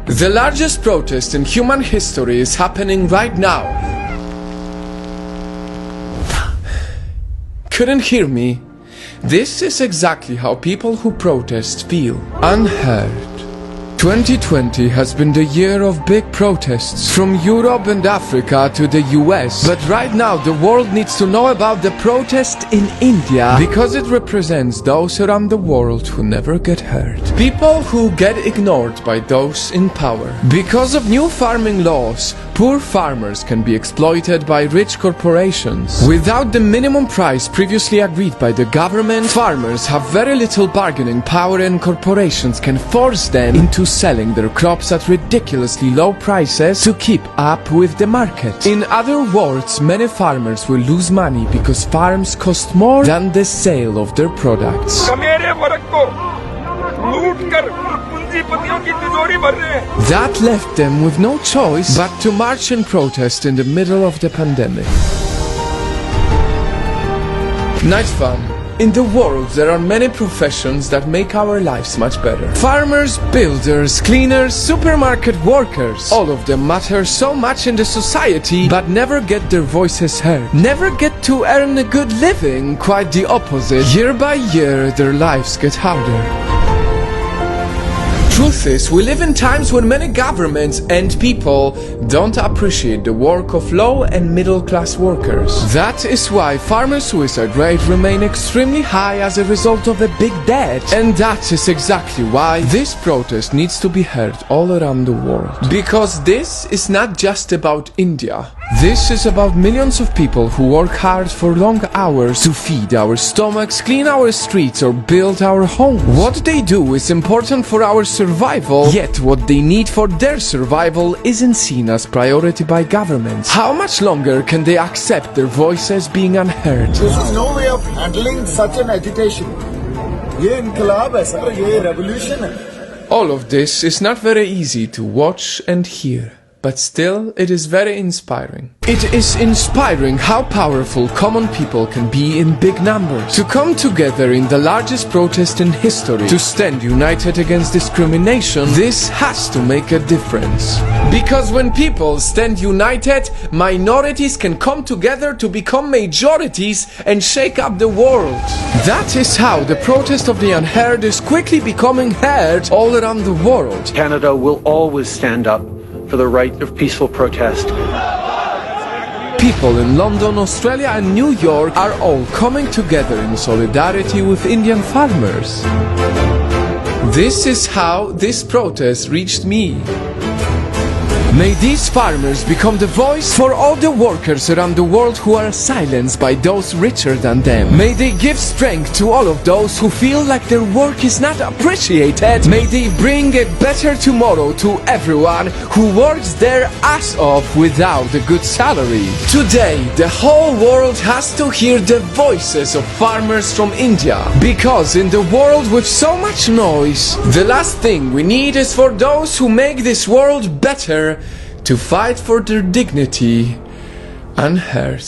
The largest protest in human history is happening right now. Couldn't hear me? This is exactly how people who protest feel. Unheard. 2020 has been the year of big protests from Europe and Africa to the US. But right now the world needs to know about the protest in India because it represents those around the world who never get heard. People who get ignored by those in power. Because of new farming laws, poor farmers can be exploited by rich corporations. Without the minimum price previously agreed by the government, farmers have very little bargaining power and corporations can force them into selling their crops at ridiculously low prices to keep up with the market. In other words, many farmers will lose money because farms cost more than the sale of their products. That left them with no choice but to march and protest in the middle of the pandemic. Night fun. In the world, there are many professions that make our lives much better. Farmers, builders, cleaners, supermarket workers. All of them matter so much in the society, but never get their voices heard. Never get to earn a good living, quite the opposite. Year by year, their lives get harder. Truth is, we live in times when many governments and people don't appreciate the work of low and middle class workers. That is why farmer suicide rate remain extremely high as a result of a big debt. And that is exactly why this protest needs to be heard all around the world. Because this is not just about India. This is about millions of people who work hard for long hours to feed our stomachs, clean our streets or build our homes. What they do is important for our survival, yet what they need for their survival isn't seen as priority by governments. How much longer can they accept their voices being unheard? This is no way of handling such an agitation. ये इनकलाब है sir, ये revolution है. All of this is not very easy to watch and hear. But still, it is very inspiring. It is inspiring how powerful common people can be in big numbers. To come together in the largest protest in history, to stand united against discrimination, this has to make a difference. Because when people stand united, minorities can come together to become majorities and shake up the world. That is how the protest of the unheard is quickly becoming heard all around the world. Canada will always stand up for the right of peaceful protest. People in London, Australia and New York are all coming together in solidarity with Indian farmers. This is how this protest reached me. May these farmers become the voice for all the workers around the world who are silenced by those richer than them. May they give strength to all of those who feel like their work is not appreciated. May they bring a better tomorrow to everyone who works their ass off without a good salary. Today, the whole world has to hear the voices of farmers from India. Because in the world with so much noise, the last thing we need is for those who make this world better to fight for their dignity unheard.